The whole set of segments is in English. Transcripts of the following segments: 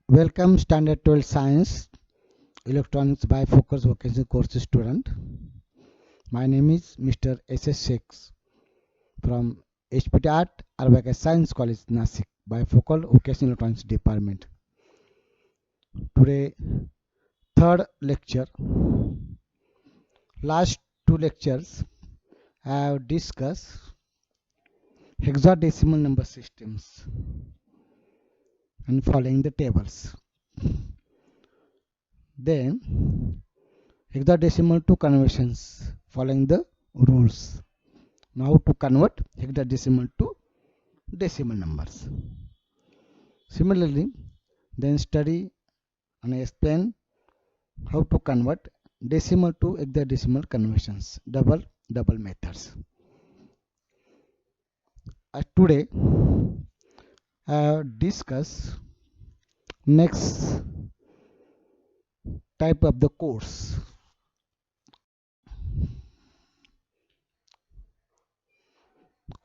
Welcome Standard 12 Science Electronics Bifocals Vocational Course student. My name is Mr. S.S. Shakes from HPT Art Arbaka Science College Nasik Bifocal Vocational Electronics Department. Today third lecture. Last two lectures I have discussed hexadecimal number systems and following the tables. Then hexadecimal to conversions following the rules. Now to convert hexadecimal to decimal numbers. Similarly, then study and explain how to convert decimal to hexadecimal conversions, double methods. Today, I have discussed next type of the codes.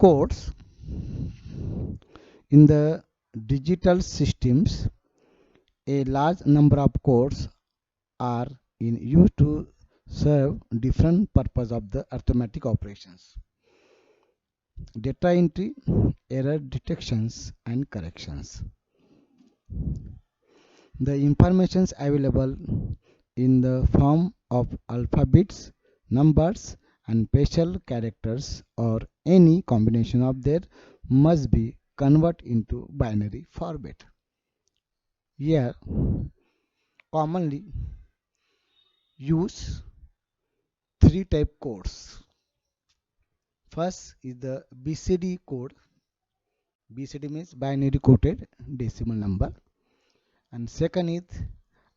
Codes in the digital systems, a large number of codes are in use to serve different purpose of the arithmetic operations, data entry, error detections and corrections. The informations available in the form of alphabets, numbers and special characters or any combination of them must be converted into binary format. Here commonly use three type codes. First is the BCD code. BCD means binary coded decimal number. And second is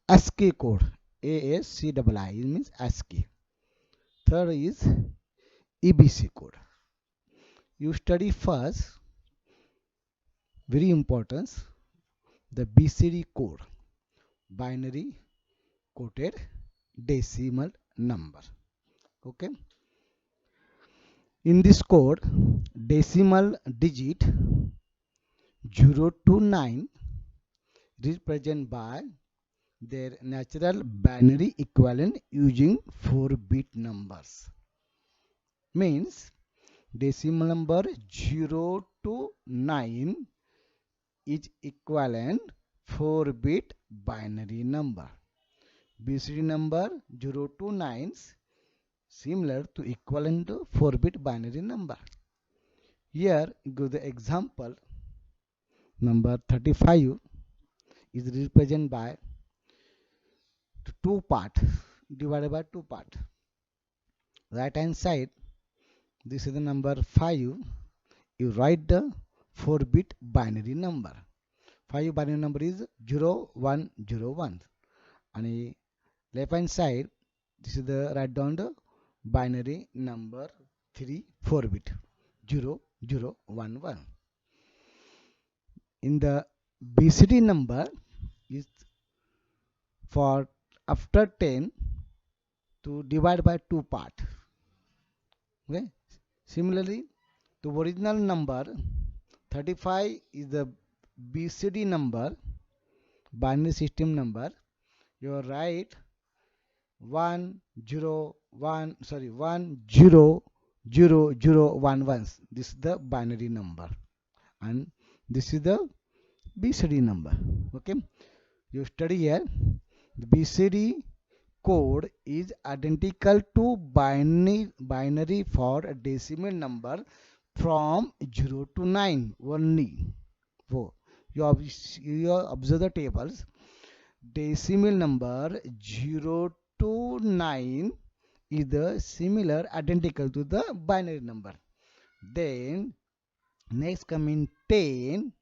ASCII code. ASCII means ASCII. Third is EBC code. You study first, very important, the BCD code, binary coded decimal number. Okay. In this code, decimal digit 0 to 9 represented by their natural binary equivalent using 4-bit numbers. Means decimal number 0 to 9 is equivalent 4-bit binary number. BCD number 0 to 9 similar to equivalent to 4-bit binary number. Here give the example. Number 35 is represented by two part, divided by two part. Right hand side, this is the number 5. You write the 4-bit binary number. 5 binary number is 0101. And left hand side, this is the write down the binary number 3 4-bit 0011. In the BCD number is for after 10 to divide by 2 part. Okay. Similarly, the original number 35 is the BCD number, binary system number. You write 101, sorry, 100011. This is the binary number, and this is the BCD number. Okay. You study here. The BCD code is identical to binary for a decimal number from 0 to 9 only. So you observe the tables. Decimal number 0 to 9 is the similar identical to the binary number. Then next come in 10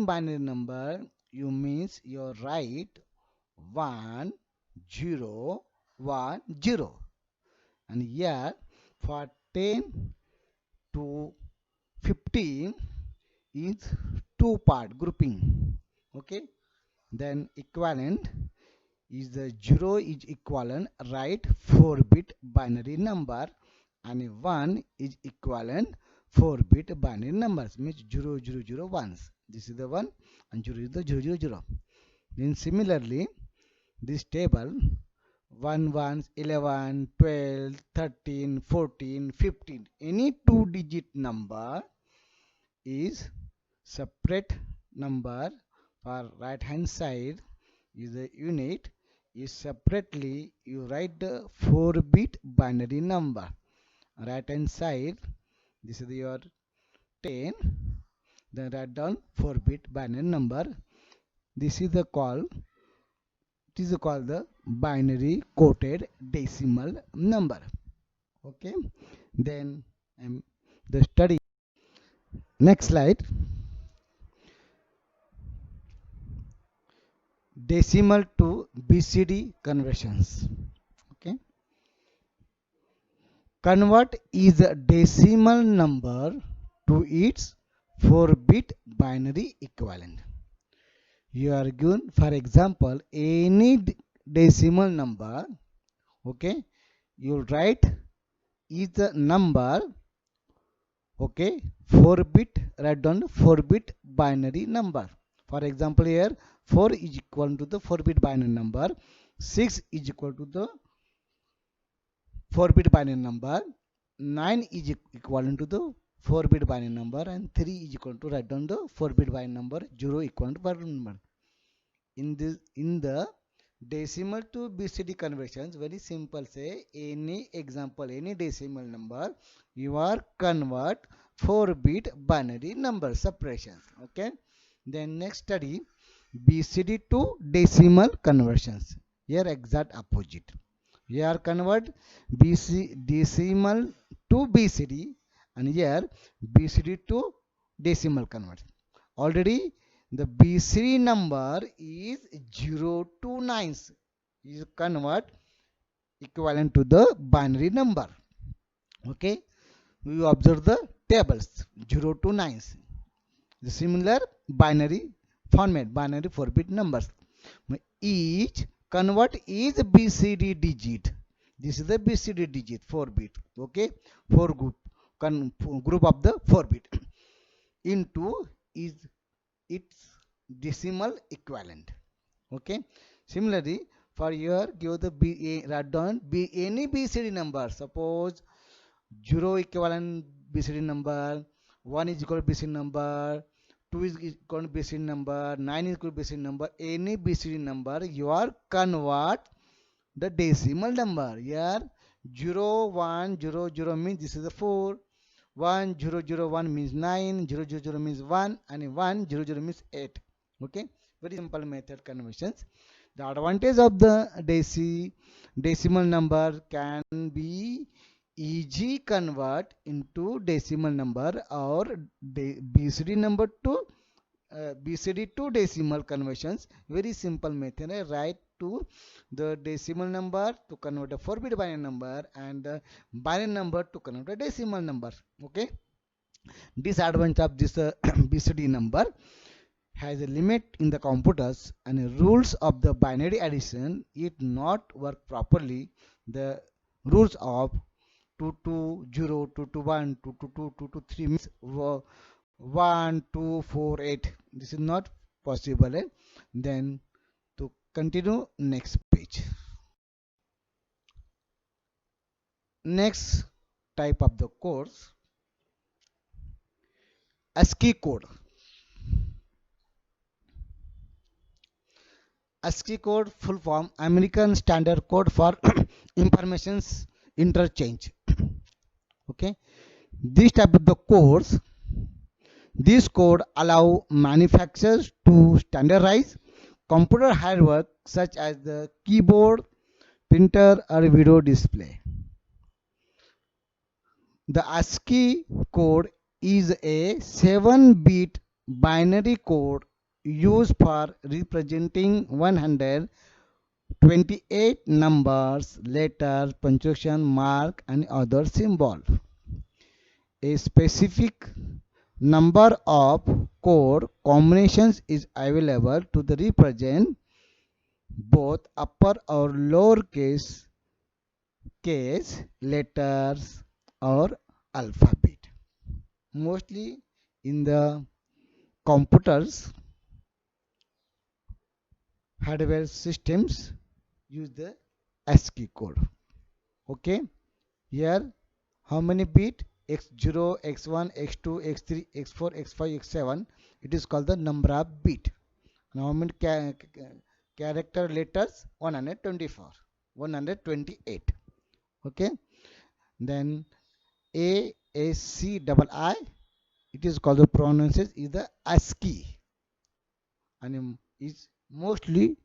binary number. You means you write 1 0 1 0, and here for 10 to 15 is two part grouping. Okay. Then equivalent is the 0 is equivalent right 4-bit binary number, and 1 is equivalent 4-bit binary numbers, means 0001. This is the 1 and 0 is the 000. Then similarly, this table 1, 1, 11, 12, 13, 14, 15, any two-digit number is separate number for right hand side is a unit is separately you write the 4-bit binary number. Right hand side, this is your 10, then write down 4-bit binary number. This is the call, it is called the binary coded decimal number. Okay, then the study. Next slide. Decimal to BCD conversions. Okay, convert is a decimal number to its 4-bit binary equivalent. You are given, for example, any decimal number. Okay, you write is the number. Okay, 4-bit, write down 4-bit binary number. For example, here 4 is equal to the 4-bit binary number, 6 is equal to the 4-bit binary number, 9 is equivalent to the 4-bit binary number, and 3 is equal to, write down the 4-bit binary number, 0 equivalent to binary number. In the decimal to BCD conversions, very simple, say any example, any decimal number, you are convert 4-bit binary number separations. Okay, then next study BCD to decimal conversions. Here exact opposite. Here convert decimal to BCD, and here BCD to decimal convert. Already the BCD number is 0 to 9. You convert equivalent to the binary number. Okay, we observe the tables 0 to 9. The similar binary format, binary 4-bit numbers. Each convert is BCD digit. This is the BCD digit 4-bit. Okay, 4 group of the 4-bit into is its decimal equivalent. Okay, similarly for here give the write down any BCD number. Suppose 0 equivalent BCD number, 1 is equal to BCD number, 2 is equal to BCD number, 9 is equal to BCD number. Any BCD number you are convert the decimal number. Here 0 1 0 0 means this is the 4, 1 0 0 1 means 9, 0 0 0 means 1, and 1 0 0 means 8. Okay, very simple method conversions. The advantage of the decimal number can be easy convert into decimal number or BCD number to BCD to decimal conversions. Very simple method. I write to the decimal number to convert a 4-bit binary number and the binary number to convert a decimal number. Okay. Disadvantage of this BCD number has a limit in the computers and the rules of the binary addition it not work properly. The rules of 2 to 0, 2 to 1, 2 to 2, 2 to 3 means 1, 2, 4, 8. This is not possible. Then to continue next page. Next type of the codes, ASCII code. ASCII code full form American Standard Code for Information Interchange. Okay, this type of the codes, this code allow manufacturers to standardize computer hardware such as the keyboard, printer, or video display. The ASCII code is a 7-bit binary code used for representing 128 numbers, letters, punctuation mark, and other symbols. A specific number of code combinations is available to represent both upper or lower case letters or alphabet. Mostly in the computers hardware systems use the ASCII code. Okay, here how many bit? X0, X1, X2, X3, X4, X5, X7. It is called the number of bit. Now how many character letters? 124, 128. Okay, then ASCII, it is called the pronunciation is the ASCII, and is mostly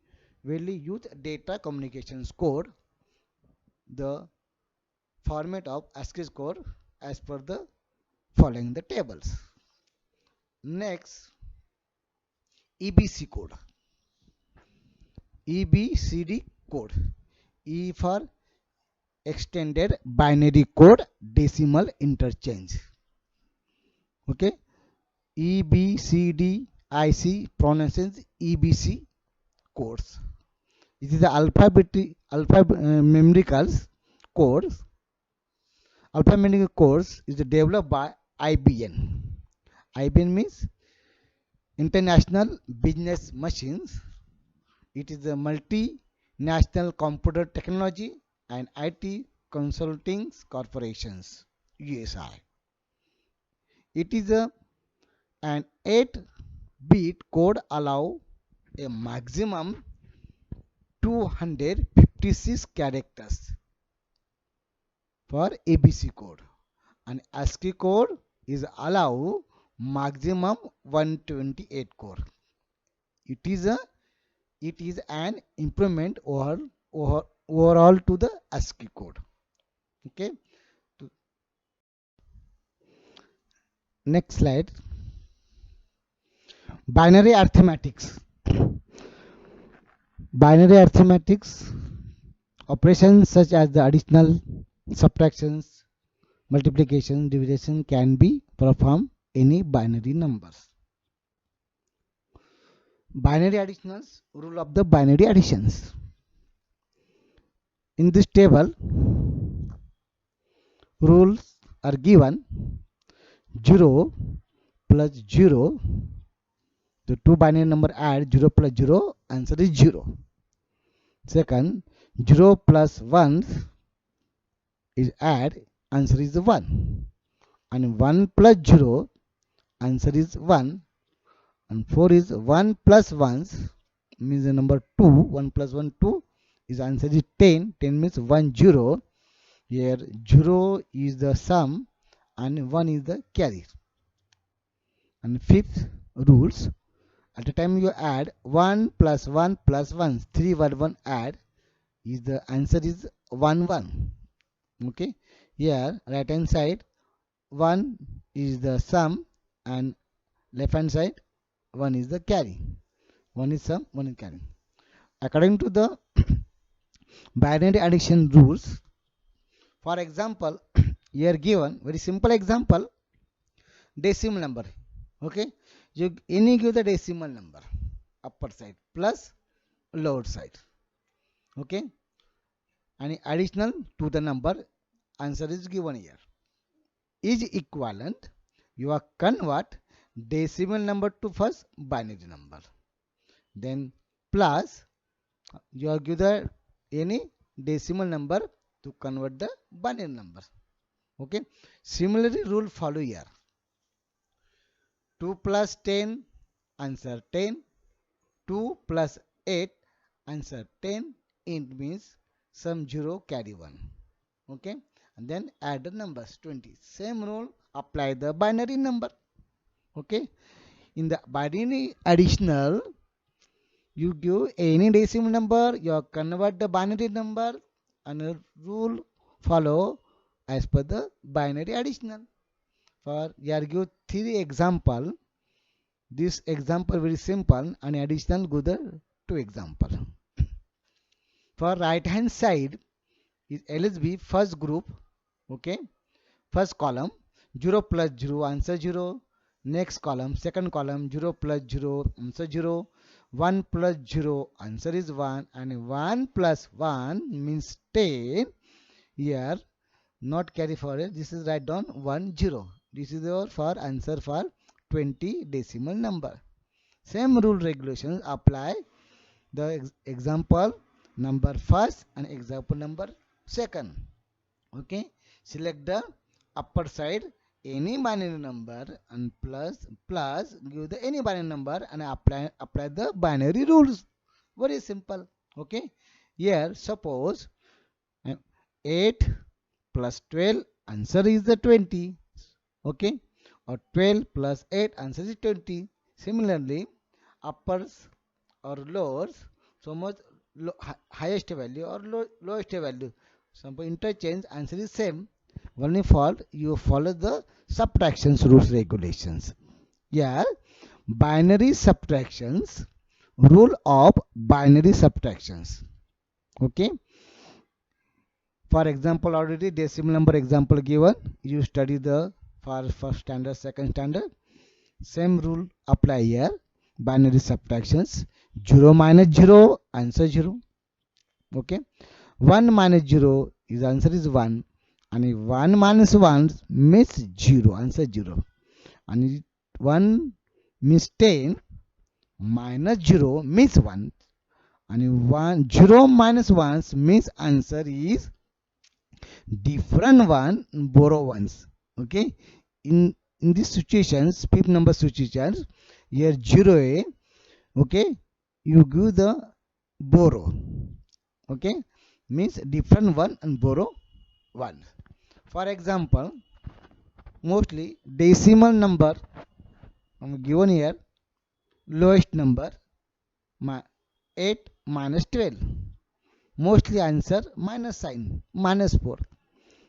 widely used data communications code. The format of ASCII code as per the following the tables. Next, EBC code. EBCD code. E for extended binary code decimal interchange. Okay, EBCDIC pronunciation EBC codes. It is the alphabetical codes. Alphanumeric codes is developed by IBM. IBM means International Business Machines. It is a multinational computer technology and IT consulting corporations, USI. It is an 8-bit code allow a maximum 256 characters for ABC code, and ASCII code is allow maximum 128 code. It is an improvement overall to the ASCII code. Okay. Next slide. Binary arithmetics. Binary arithmetics operations such as the additional, subtractions, multiplication, division can be performed any binary numbers. Binary additionals, rule of the binary additions. In this table, rules are given. 0 plus 0, the two binary number add 0 plus 0, answer is 0. Second, 0 plus 1 is add, answer is 1. And 1 plus 0, answer is 1. And 4 is 1 plus 1 means the number 2. 1 plus 1, 2 is answer is 10. 10 means 1 0. Here 0 is the sum and 1 is the carry. And fifth rules, at the time you add 1 plus 1 plus 1, 3 1 add, is the answer is 1 1. Okay, here right hand side 1 is the sum and left hand side 1 is the carry. 1 is sum, 1 is carry. According to the binary addition rules, for example, here given very simple example, decimal number. Okay, you any give the decimal number, upper side plus lower side. Okay, and additional to the number, answer is given here, is equivalent. You are convert decimal number to first binary number, then plus you are give the any decimal number to convert the binary number. Okay, similarly rule follow here. 2 plus 10, answer 10. 2 plus 8, answer 10. It means sum 0 carry 1. Okay, and then add the numbers 20. Same rule apply the binary number. Okay, in the binary additional, you give any decimal number, you convert the binary number, and a rule follow as per the binary additional. For here give 3 example. This example very simple, and additional go the 2 example. For right hand side is LSB first group. Okay, first column 0 plus 0, answer 0. Next column, second column 0 plus 0, answer 0. 1 plus 0, answer is 1. And 1 plus 1 means 10. Here not carry forward, this is write down 1 0. This is your for answer for 20 decimal number. Same rule regulations apply the example number first and example number second. Okay, select the upper side any binary number and plus give the any binary number and apply the binary rules. Very simple. Okay, here suppose 8 plus 12 answer is the 20. Okay, or 12 plus 8 answer is 20. Similarly, uppers or lowers, so much highest value or lowest value, some interchange answer is same. Only for you follow the subtractions rules regulations. Yeah, binary subtractions, rule of binary subtractions. Okay, for example, already decimal number example given, you study the for first standard, second standard. Same rule apply here. Binary subtractions, 0 minus 0 answer 0. Okay, 1 minus 0 is answer is 1, and 1 minus 1 means 0 answer 0, and 1 means 10 minus 0 means 1, and 1 0 minus 1 means answer is different one, borrow ones. Okay, in these situations, fifth number situations, here 0a, okay, you give the borrow. Okay, means different one and borrow one. For example, mostly decimal number given here, lowest number 8 minus 12, mostly answer minus sign minus 4.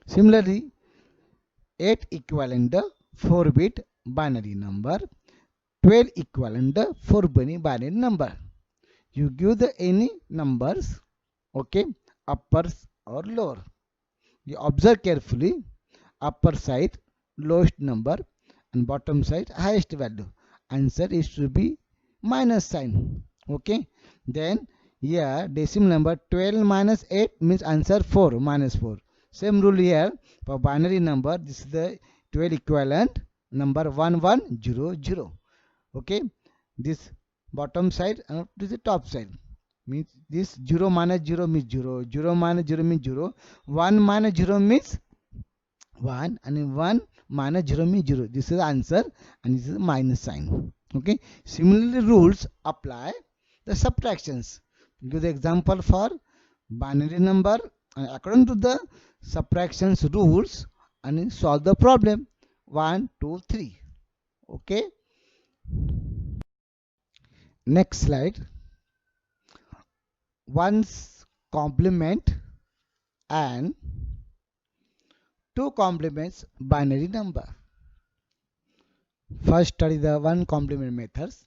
Similarly, 8 equivalent the 4-bit binary number, 12 equivalent the 4-binary number. You give the any numbers, okay, uppers or lower. You observe carefully, upper side lowest number and bottom side highest value. Answer is to be minus sign. Okay, then here decimal number 12 minus 8 means answer 4 minus 4. Same rule here for binary number. This is the 12 equivalent number 1100. Okay, this bottom side and to the top side means this 0 minus 0 means 0, 0 minus 0 means 0, 1 minus 0 means 1, and 1 minus 0 means 0. This is the answer and this is the minus sign. Okay, similarly rules apply the subtractions. Give the example for binary number and according to the subtractions rules and solve the problem. 1 2 3. Okay, next slide. One's complement and two complements binary number. First study the one complement methods.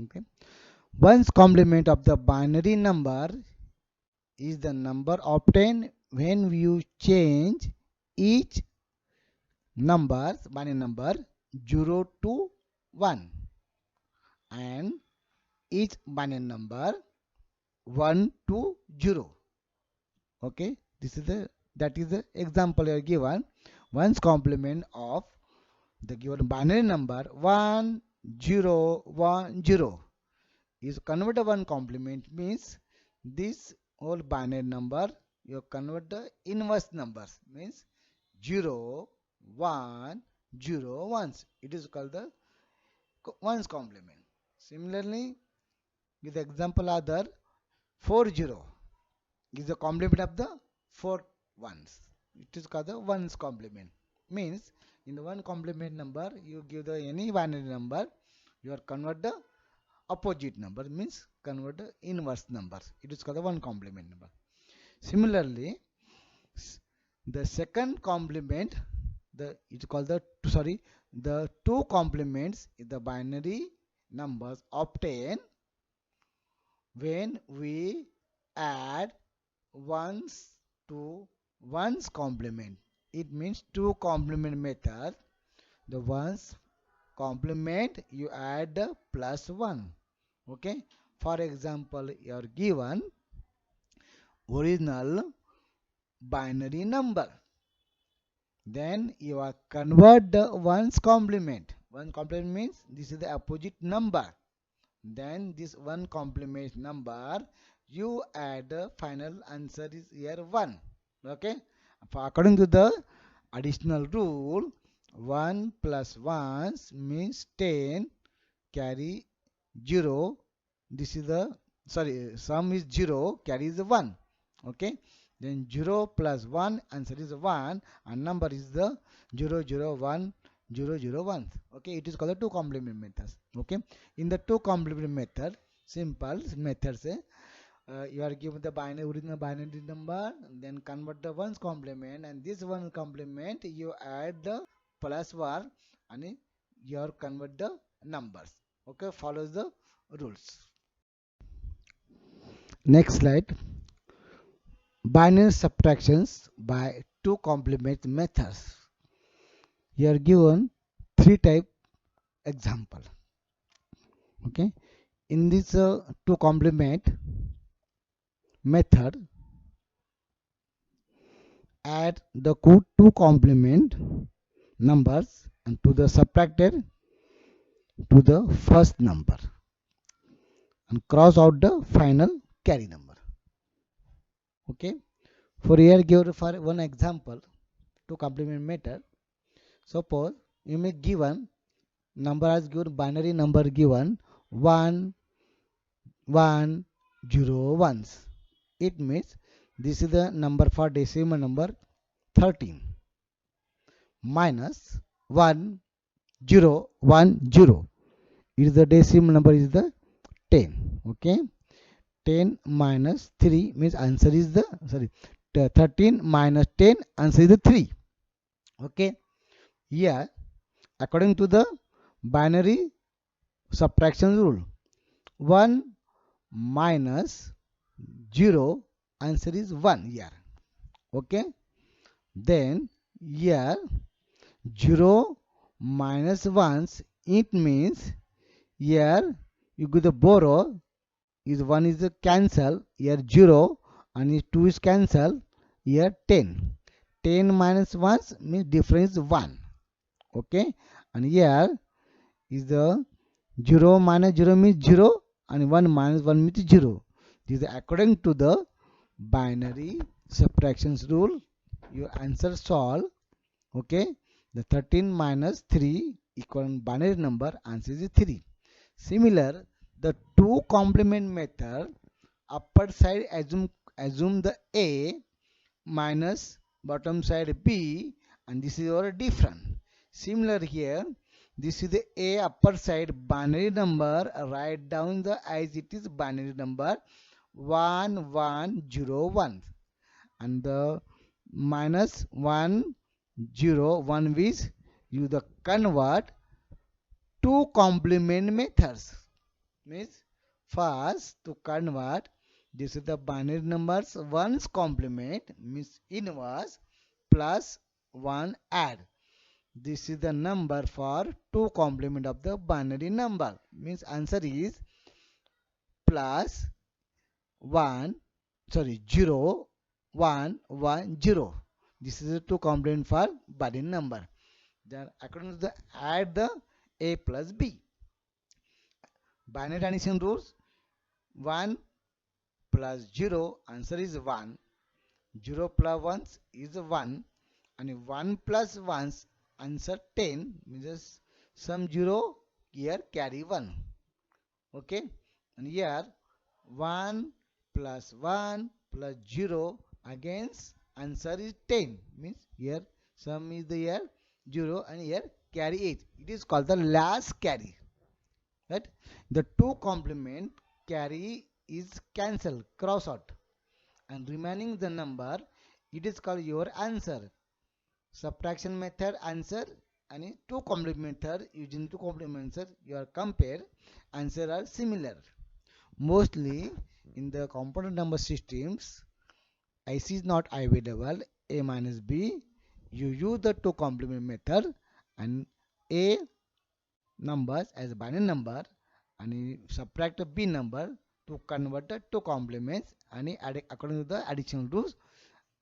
Okay, one's complement of the binary number is the number obtained when you change each binary number 0 to 1 and each binary number 1 to 0. Okay, this is the example you are given. One's complement of the given binary number 1010 is converted one complement, means this whole binary number you convert the inverse numbers, means 0 1 0 ones. It is called the ones complement. Similarly, with the example other 40 is the complement of the 4 ones. It is called the ones complement. Means in the one complement number you give the any binary number, you are convert the opposite number, means convert the inverse numbers. It is called the one complement number. Similarly, the second complement, it's called the two complements is the binary numbers obtained when we add ones to ones complement. It means two complement method. The ones complement you add the plus 1. Okay, for example, you are given original binary number, then you are convert the ones complement. One complement means this is the opposite number. then this one complement number, you add the final answer is here 1. Okay, according to the additional rule, 1 plus 1 means 10, carry 0. This is the, sorry, sum is 0, carry is 1. Okay, then 0 plus 1, answer is 1, and number is the 001 001. Okay, it is called the two complement methods. Okay, in the two complement method, simple methods, you are given the binary original binary number, then convert the ones complement, and this one complement you add the plus 1 and you are convert the numbers. Okay, follows the rules. Next slide. Binary subtractions by two complement methods. You are given three type example. Okay, in this two complement method, add the two complement numbers and to the subtracted to the first number and cross out the final carry number. Okay, for here give for one example to complement method. Suppose you may given number as given, binary number given 1 1 0 ones. It means this is the number for decimal number 13 minus 1 0 1 0. It is the decimal number is the 10. Okay, 10 minus 3 means answer is the, sorry, 13 minus 10, answer is the 3. Okay, here according to the binary subtraction rule, 1 minus 0, answer is 1 here. Okay, then here 0 minus 1, it means here you go the borrow is 1 is the cancel, here 0 and 2 is cancel, here 10. 10 minus 1 means difference 1. Okay, and here is the 0 minus 0 means 0 and 1 minus 1 means 0. This is according to the binary subtractions rule. Your answer solve. Okay, the 13 minus 3 equal binary number, answer is 3. Similar, the two complement method, upper side assume the A minus bottom side B, and this is our different. Similar here, this is the A upper side binary number, write down the as it is binary number 1101, and the minus 101 is you the convert two complement methods. Means first to convert, this is the binary numbers one's complement means inverse plus 1 add. This is the number for two complement of the binary number, means answer is plus 1, sorry, 0 1 1 0. This is the two complement for binary number. Then according to the add the A plus B. Binary addition rules, 1 plus 0, answer is 1. 0 plus 1 is 1. And 1 plus 1, answer 10. Means some 0 here carry 1. Okay. And here 1 plus 1 plus 0 against answer is 10. Means here sum is the here 0 and here carry 8. It is called the last carry. Right? The two complement carry is cancelled, cross out, and remaining the number, it is called your answer. Subtraction method answer and two complement method, using two complement method you are compare, answer are similar. Mostly in the component number systems, IC is not available, A minus B, you use the two complement method and A numbers as a binary number and you subtract the B number to convert the two complements and add according to the addition rules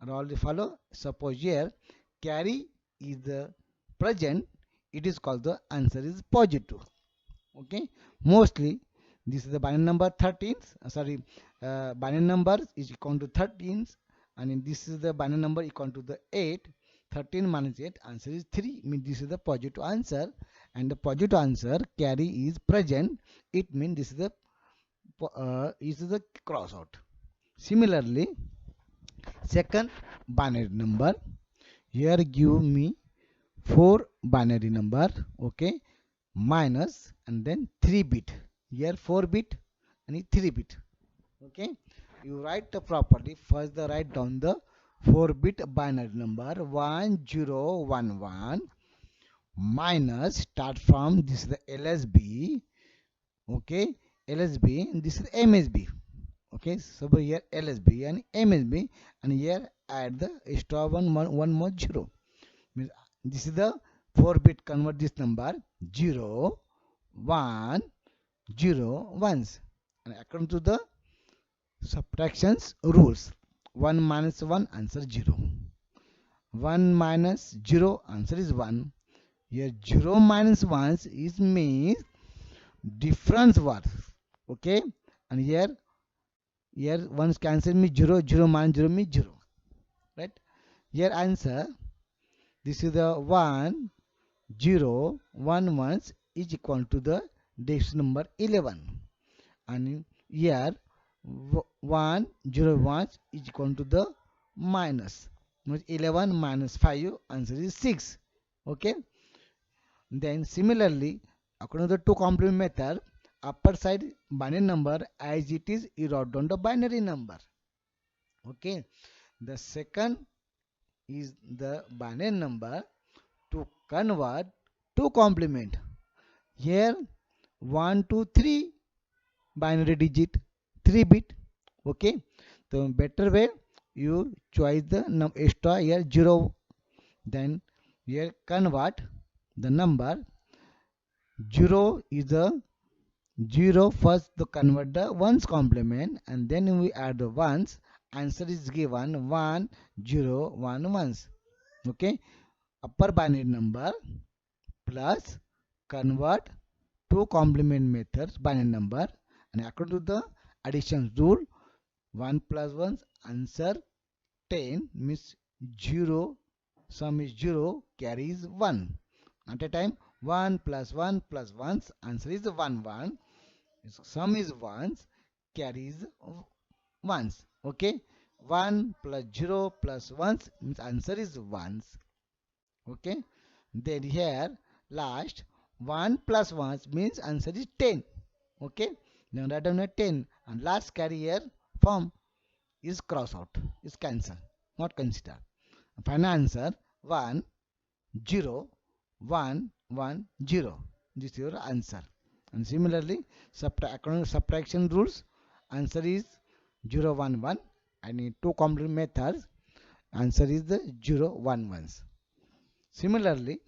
and all the follow. Suppose here carry is the present, it is called the answer is positive. Okay, mostly this is the binary number 13, binary number is equal to 13, and this is the binary number equal to the 8. 13 minus 8, answer is 3, means this is the positive answer, and the positive answer carry is present, it means this is the cross out. Similarly, second binary number, here give me 4 binary number, okay, minus and then 3 bit, here 4 bit and 3 bit, okay. You write the property, first the write down the 4 bit binary number 1011 minus, start from this is the LSB, okay, LSB, and this is MSB, okay. So here LSB and MSB, and here add the extra one more 0, means this is the 4 bit, convert this number 0 1 0 ones, and according to the subtractions rules, 1 minus 1 answer 0, 1 minus 0 answer is 1. Here 0 minus 1 is means difference word, okay, and here ones cancel me 0, 0 minus 0 means 0, right. Here answer, this is the 1 0 1 1 is equal to the decimal number 11, and here 1 0 1 is equal to the minus, 11 minus 5, answer is 6, okay. Then similarly, according to the two complement method, upper side binary number as it is, you write down the binary number, okay. The second is the binary number to convert to complement, here 1 2 3 binary digit 3 bit, okay. So better way, you choose the extra here 0, then here convert the number 0 is the 0, first to convert the ones complement, and then we add the ones, answer is given 1 0 1 ones, okay. Upper binary number plus convert to complement methods binary number, and according to the addition rule, 1 plus 1 answer 10, means 0, sum is 0, carry is 1, at a time 1 plus 1 plus 1 answer is 1 1, sum is 1, carry is 1, okay. 1 plus 0 plus 1 means answer is 1, okay. Then here last 1 plus 1 means answer is 10, okay. Then write down a 10, and last carry here form is cross out, is cancel, not consider. Final answer 1 0 1 1 0, this is your answer. And similarly, according to subtraction rules, answer is 0 1 1, and in two complement methods, answer is the 0 1 1. Similarly,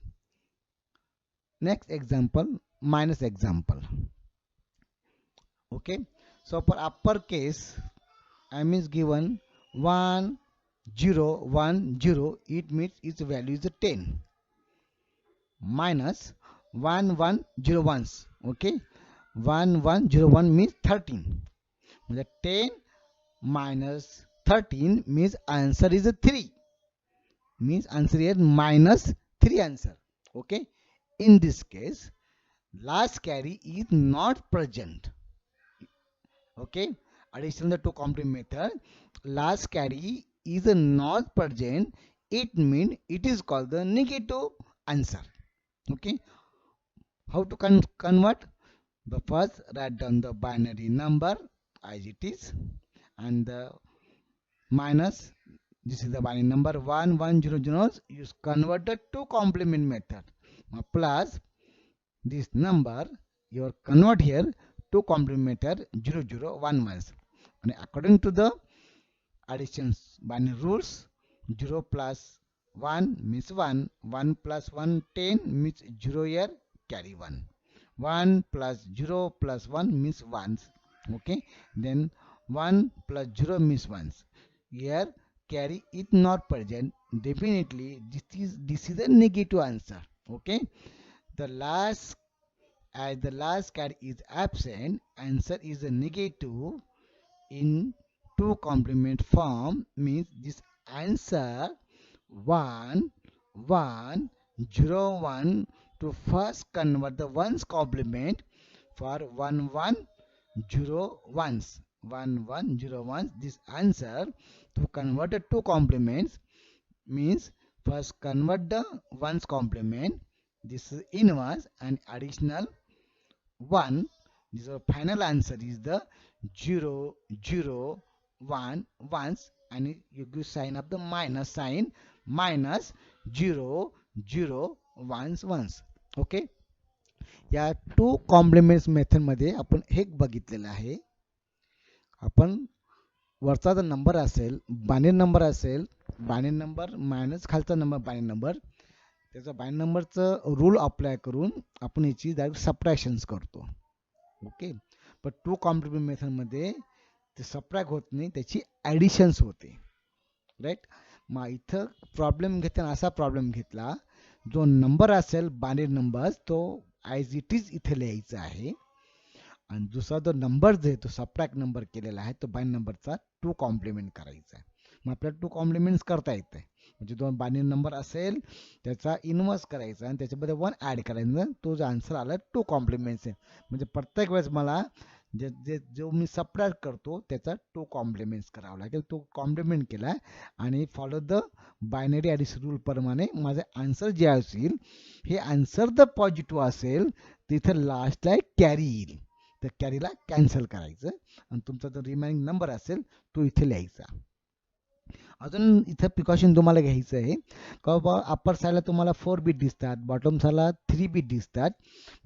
next example, minus example, okay. So for uppercase, M is given 1 0 1 0, it means its value is 10, minus 1 1 0 1, okay. 1 1 0 1 means 13, the 10 minus 13 means answer is 3, means answer here minus 3 answer, okay. In this case, last carry is not present, okay. Addition the two complement method, last carry is not present, it means it is called the negative answer, okay. How to convert? The first write down the binary number as it is, and the minus, this is the binary number 1 1 0 0, use converted to complement method, plus this number you convert here to complement method 0 0 1 1, and according to the additions binary rules, 0 plus 1 means 1, 1 plus 1 10 means 0, here carry 1, 1 plus 0 plus 1 means 1, okay. Then 1 plus 0 means 1, here carry is not present, definitely this is a negative answer, okay. The last as the last carry is absent, answer is a negative in two complement form, means this answer 1 1 0 1 to first convert the ones complement for 1 1 0 ones 1 1 0 ones. This answer to convert the two complements means first convert the ones complement, this is inverse and additional 1. This is final answer is the 0 0 1 once, and you give sign of the minus sign, minus 0 0 once once. Okay, या to compliments method मध्ये आपण हे बघितलेलं आहे. आपण वरचा जर number असेल, binary number असेल, बायनरी नंबर मायनस खालचा नंबर बायनरी नंबर, त्याचा बायनरी नंबरचं रूल अप्लाय करून आपण याची डायरेक्ट सबट्रॅक्शन्स करतो. ओके, पण टू कॉम्प्लिमेंट मेथडमध्ये ते सबट्रॅक्ट होत नाही, त्याची ॲडिशन्स होते. राईट, मग इथं प्रॉब्लेम घेताना असा प्रॉब्लेम घेतला, जो नंबर असेल बायनरी नंबर तो ॲज इट इज इथे लिहायचा आहे, आणि दुसरा जो नंबर जो आहे तो सबट्रॅक्ट नंबर केलेला आहे तो बायनरी नंबरचा टू कॉम्प्लिमेंट करायचा आहे. मग आपल्याला टू कॉम्प्लिमेंट्स करता येतं, म्हणजे दोन बायनरी नंबर असेल त्याचा इन्व्हर्स करायचा आणि त्याच्यामध्ये 1 ॲड करायचं, तो जो आन्सर आला टू कॉम्प्लिमेंट्स आहे. म्हणजे प्रत्येक वेळेस मला जो मी सबट्रॅक्ट करतो त्याचा टू कॉम्प्लिमेंट्स करावं लागेल. तो कॉम्प्लिमेंट केला आणि follow the binary addition rule प्रमाणे माझे आन्सर जे असेल, हे आन्सर जर पॉझिटिव्ह असेल तिथं लास्टला कॅरी येईल, तर कॅरीला कॅन्सल करायचं आणि तुमचा जो रिमाइनिंग नंबर असेल तो इथे लिहायचा. अजून इथं प्रिकॉशन तुम्हाला घ्यायचं आहे का बाबा अप्पर साईडला तुम्हाला 4 बीट दिसतात, बॉटम साईडला 3 बीट दिसतात.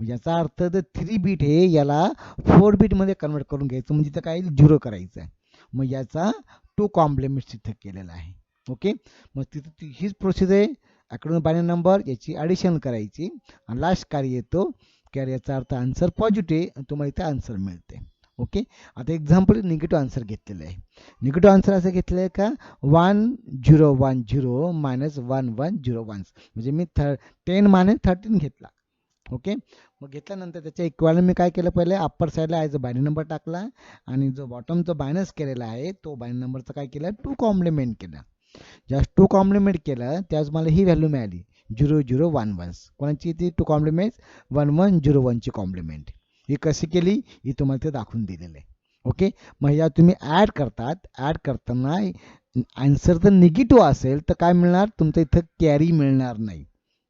याचा अर्थ जर 3 बीट हे याला 4 बीटमध्ये कन्वर्ट करून घ्यायचं, म्हणजे इथं काय 0 करायचं आहे. मग याचा टू कॉम्प्लिमेंट्स तिथं केलेला आहे. ओके, मग तिथं हीच प्रोसेस आहे. अकॅडमिक बायनरी नंबर याची ॲडिशन करायची आणि लास्ट कार्य येतो कॅरी, याचा अर्थ आन्सर पॉझिटिव्ह आणि तुम्हाला इथे आन्सर मिळते. ओके, आता एक्झाम्पल निगेटिव्ह आन्सर घेतलेलं आहे. निगेटिव्ह आन्सर असं घेतलं आहे का 1 0 1 0 मायनस 1 1 0 1, म्हणजे मी 10 मायनस 13 घेतला. ओके, मग घेतल्यानंतर त्याच्या इक्वॅलंट मी काय केलं, पहिले अप्पर साईडला ॲज अ बायनरी नंबर टाकला आणि जो बॉटम जो मायनस केलेला आहे तो बायनरी नंबरचा काय केलं टू कॉम्प्लिमेंट केलं. ज्यास टू कॉम्प्लिमेंट केलं त्याच मला ही व्हॅल्यू मिळाली 0 0 1 1. कोणाची ती टू कॉम्प्लिमेंट 1 1 0 1 ची कॉम्प्लिमेंट. ही कशी केली ही तुम्हाला ते दाखवून दिलेलं आहे. ओके, मग या तुम्ही ॲड करतात, ॲड करताना आन्सर जर निगेटिव्ह असेल तर काय मिळणार, तुमचं इथं कॅरी मिळणार नाही.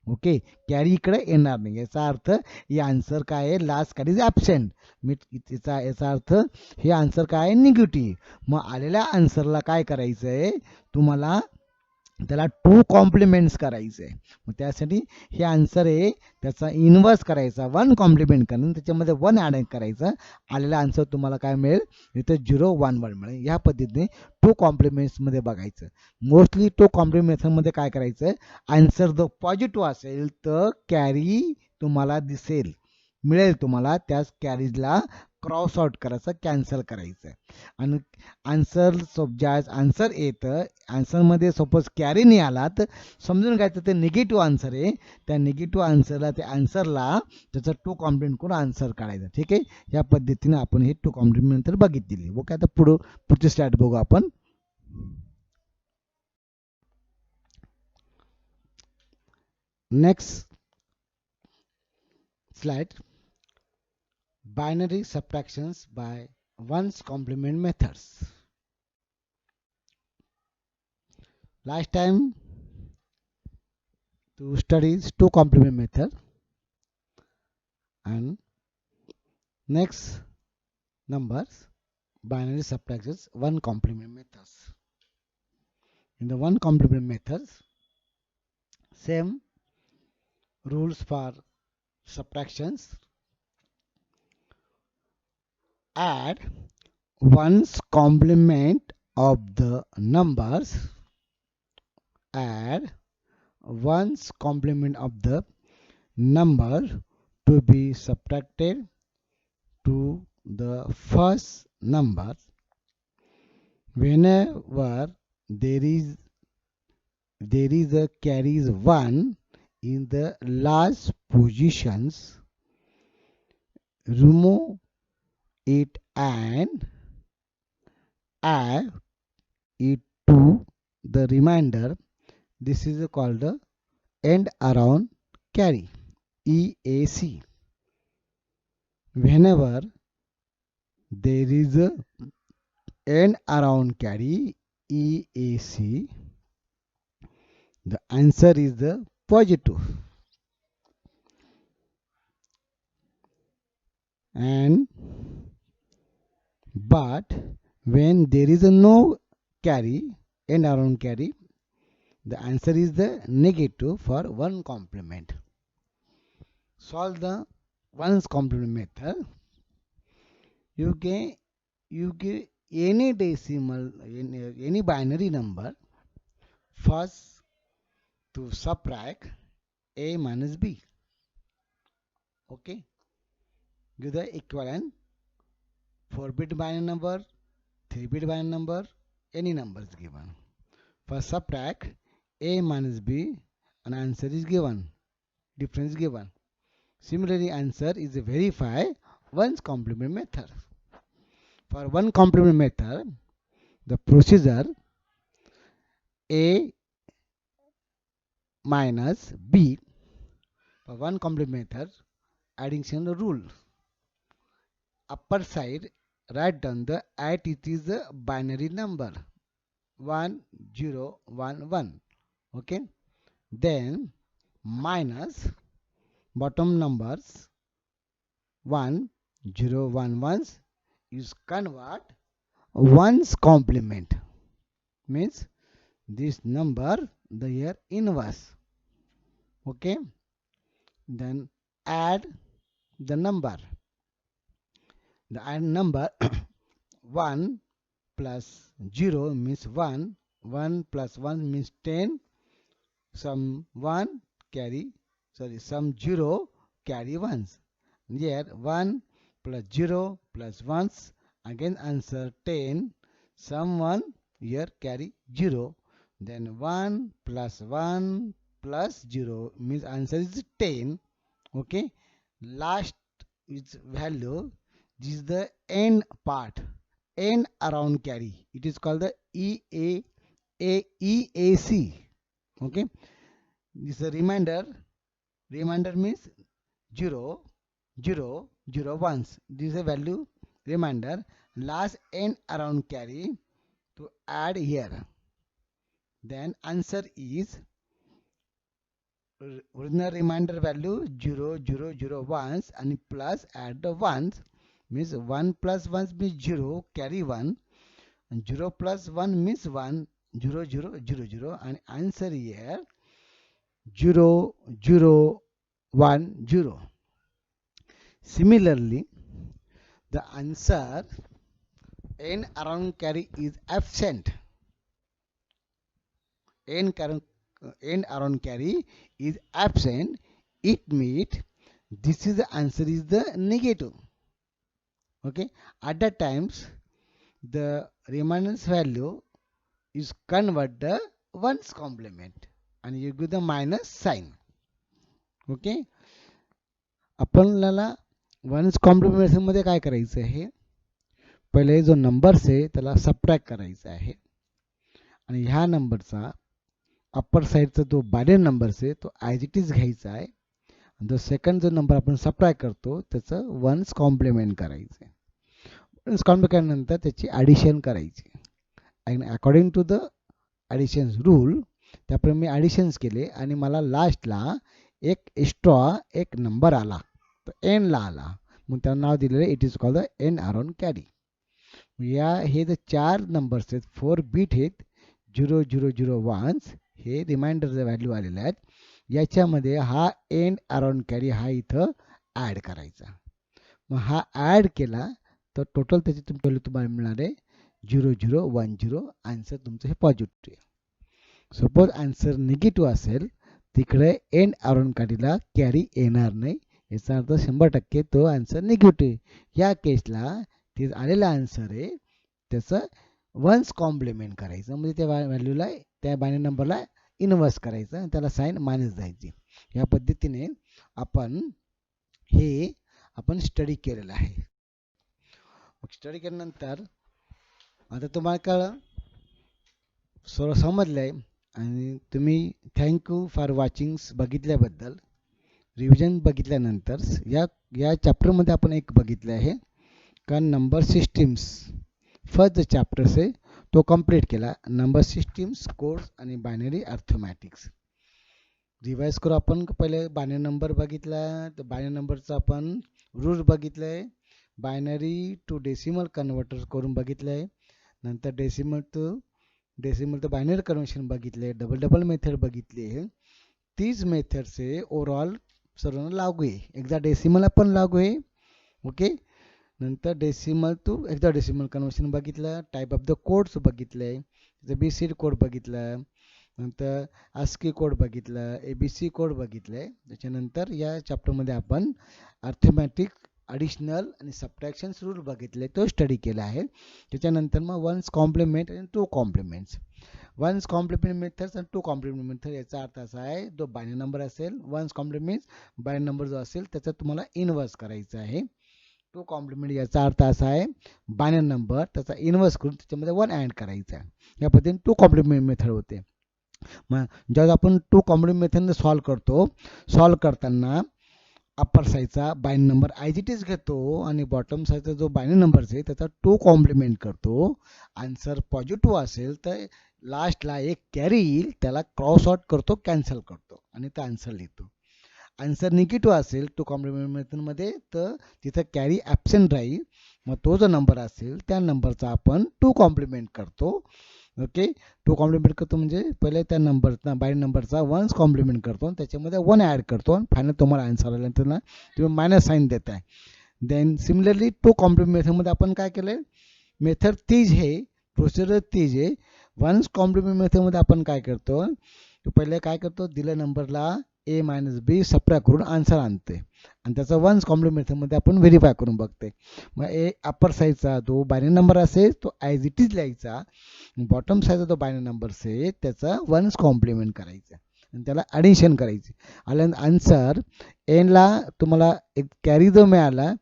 ओके, कॅरी इकडे येणार नाही, याचा अर्थ हे आन्सर काय आहे, लास्ट कॅरी इज ॲबसेंट. मी याचा अर्थ हे आन्सर काय आहे निगेटिव्ह. मग आलेल्या आन्सरला काय करायचं आहे तुम्हाला, त्याला टू कॉम्प्लिमेंट्स करायचं आहे. मग त्यासाठी हे आन्सर आहे त्याचा इन्व्हर्स करायचा, 1 कॉम्प्लिमेंट करून त्याच्यामध्ये 1 ॲड करायचं, आलेला आन्सर तुम्हाला काय मिळेल इथे 0 1 1 मिळेल. ह्या पद्धतीने टू कॉम्प्लिमेंट्समध्ये बघायचं. मोस्टली टू कॉम्प्लिमेंट मेथडमध्ये काय करायचं, आन्सर जर पॉझिटिव्ह असेल तर कॅरी तुम्हाला दिसेल, मिळेल तुम्हाला, त्याच कॅरीजला क्रॉस आउट करायचं, कॅन्सल करायचं. आणि आन्सर ज्यावेळेस आन्सर येतं, आन्सरमध्ये सपोज कॅरी नाही आला तर समजून घ्यायचं ते निगेटिव्ह आन्सर आहे, त्या निगेटिव्ह आन्सरला त्या आन्सरला त्याचा टू कॉम्प्लिमेंट करून आन्सर काढायचा. ठीक आहे, या पद्धतीने आपण हे टू कॉम्प्लिमेंट नंतर बघितलेली. ओके, आता पुढची स्लाइड बघू आपण. Next slide, binary subtractions by ones complement methods. Last time to study two complement method, and next numbers binary subtractions one complement methods. In the one complement methods, same rules for subtractions. Add ones complement of the numbers. Add ones complement of the number to be subtracted to the first number whenever there is a carries 1 in the last positions. remove it and add it to the remainder. This is called the end around carry, EAC. Whenever there is a end around carry, EAC, the answer is the positive. And but when there is a no carry, end around carry, the answer is the negative for one complement. Solve the ones complement method. You get any decimal, any binary number. First to subtract a minus b. Okay. Give the equivalent 4-bit binary number, 3-bit binary number, any number is given. First subtract a minus b, an answer is given. Difference given. Similarly, answer is verify one's complement method. For one complement method, the procedure a minus b. For one complement method, addition rule. Upper side, write down the it is a binary number 1 0 1 1. Okay. Then minus bottom numbers 1 0 1 1s is convert one's complement, means this number the here inverse. Okay. Then add the number. The add number 1 plus 0 means 1, 1 plus 1 means 10, some 1 carry, some 0 carry 1s. Here 1 plus 0 plus 1s, again answer 10, some 1 here carry 0. Then 1 plus 1 plus 0 means answer is 10. Okay. Last is value. This is the end part, end around carry. It is called the EAC. Okay. This is a remainder. Remainder means 0 0 0 1s. This is a value remainder. Last end around carry to add here. Then answer is original remainder value 0 0 0 1s and plus add the 1s, means 1 plus 1 means 0 carry 1 and 0 plus 1 means 1 0 0 0 0, and answer here 0 0 1 0. Similarly, the answer n around carry is absent. N around carry is absent. It means this is the answer is the negative. Okay. At that times, the remainder value is convert the one's complement and you give the minus sign. Okay. आपल्याला ones compliment मध्ये काय करायचं आहे, पहिले जो numbers आहे त्याला subtract करायचा आहे आणि ह्या नंबरचा अप्पर साईडचा जो बायनरी नंबर्स आहे तो ॲज इट इज घ्यायचा आहे. जो सेकंड जो नंबर आपण सबट्रॅक्ट करतो त्याचं वन्स कॉम्प्लिमेंट करायचं आहे. वन्स कॉम्प्लिमेंट केल्यानंतर त्याची ॲडिशन करायची. According to the addition rule त्याप्रमाणे मी ॲडिशन्स केले आणि मला लास्टला एक एक्स्ट्रा एक नंबर आला, तो एनला आला, मग त्याला नाव दिलेलं it is called the end around carry. या हे जे 4 नंबर्स आहेत 4 बीट आहेत 0 0 0 1 हे रिमाइंडरचे व्हॅल्यू आलेले आहेत. याच्यामध्ये हा एंड अराउंड कॅरी हा इथं ॲड करायचा. मग हा ॲड केला तर टोटल त्याची तुम्हाला मिळणार आहे 0 0 1 0. आन्सर तुमचं हे पॉझिटिव्ह. सपोज आन्सर निगेटिव्ह असेल तिकडे एंड अराउंड कॅरीला कॅरी येणार नाही, याचा अर्थ 100% तो आन्सर निगेटिव्ह. या केसला ते आलेला आन्सर आहे त्याचं वन्स कॉम्प्लिमेंट करायचं, म्हणजे त्या व्हॅल्यूला त्या बायनरी नंबरला इन्व्हर्स करायचं, त्याला साईन मायनस द्यायची. या पद्धतीने आपण हे आपण स्टडी केलेला आहे. स्टडी केल्यानंतर आता तुम्हाला कळलं, सर्व समजलंय आणि तुम्ही थँक्यू फॉर वॉचिंग बघितल्याबद्दल. रिव्हिजन बघितल्यानंतर या या चॅप्टरमध्ये आपण एक बघितलं आहे का नंबर सिस्टीम्स. फर्स्ट जो चॅप्टर आहे तो कंप्लीट केला. नंबर सिस्टीम्स, कोड्स आणि बायनरी अर्थमॅटिक्स. रिवाइज करू आपण. पहिले बायनरी नंबर बघितला, तर बायनरी नंबरचा आपण रूल बघितलंय. बायनरी टू डेसिमल कन्व्हर्टर करून बघितलंय. नंतर डेसिमल टू बायनरी कन्व्हर्शन बघितले. डबल मेथड बघितली आहे. तीच मेथडचे ओव्हरऑल सर्वांना लागू आहे. एकदा डेसिमलला पण लागू आहे. ओके. नंतर डेसिमल टू हेक्साडेसिमल कन्व्हर्शन बघितलं. टाईप ऑफ द कोड्स बघितले. BCD कोड बघितलं. नंतर ASCII कोड बघितलं. ABC कोड बघितले. त्याच्यानंतर या चॅप्टरमध्ये आपण अर्थमॅटिक, ॲडिशनल आणि सबट्रॅक्शन्स रूल बघितले, तो स्टडी केला आहे. त्याच्यानंतर मग वन्स कॉम्प्लिमेंट आणि two's complements. One's complement methods आणि टू कॉम्प्लिमेंट मेथड याचा अर्थ असा आहे, जो बायनरी नंबर असेल, वन्स कॉम्प्लिमेंट बायनरी नंबर जो असेल त्याचा तुम्हाला इनवर्स करायचा आहे. टू कॉम्प्लिमेंट याचा अर्थ असा आहे, बायनरी नंबर त्याचा इनवर्स करून त्याच्यामध्ये 1 ॲड करायचा. या पद्धतीने टू कॉम्प्लिमेंट मेथड होते. मग जेव्हा आपण टू कॉम्प्लिमेंट मेथडने सॉल्व करताना अप्पर साईजचा binary number as it is घेतो आणि बॉटम साईजचा जो बायनरी नंबर आहे त्याचा टू कॉम्प्लिमेंट करतो. आन्सर पॉझिटिव्ह असेल तर लास्टला एक कॅरी येईल, त्याला क्रॉस आउट करतो, कॅन्सल करतो आणि तो आन्सर लिहितो. आन्सर निगेटिव्ह असेल टू कॉम्प्लिमेंट मेथडमध्ये तर तिथं कॅरी ॲब्सेंट राहील. मग तो जो नंबर असेल त्या नंबरचा आपण टू कॉम्प्लिमेंट करतो. ओके. टू कॉम्प्लिमेंट करतो म्हणजे पहिले त्या नंबरचा बायनरी नंबरचा वन्स कॉम्प्लिमेंट करतो, त्याच्यामध्ये 1 ॲड करतो आणि फायनल तुम्हाला आन्सर आल्यानंतर ना तुम्ही मायनस साईन देत आहे. देन सिमिलरली टू कॉम्प्लिमेंट मेथडमध्ये आपण काय केलं, मेथड तीच आहे, प्रोसिजर तीच आहे. वन्स कॉम्प्लिमेंट मेथडमध्ये आपण काय करतो, पहिले काय करतो, दिल्या नंबरला A - B सबट्रॅक्ट करून आन्सर आणते आणि त्याचा वन्स कॉम्प्लिमेंट मेथडमध्ये आपण व्हेरीफाय करून बघते. मग अप्पर साईजचा जो बायनरी नंबर असेल तो ॲज इट इज लिहायचा. बॉटम साईजचा जो बायनरी नंबर असेल त्याचा वन्स कॉम्प्लिमेंट करायचा आणि त्याला ॲडिशन करायची. आल्यानंतर आन्सर एंडला तुम्हाला एक कॅरी जो मिळाला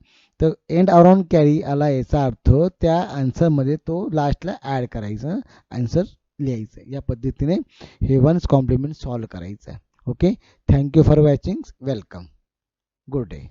तर एंड अराउंड कॅरी आला, याचा अर्थ त्या आन्सरमध्ये तो लास्टला ॲड करायचा, आन्सर लिहायचं. या पद्धतीने हे वन्स कॉम्प्लिमेंट सॉल्व करायचं. Okay, thank you for watching. Welcome. Good day.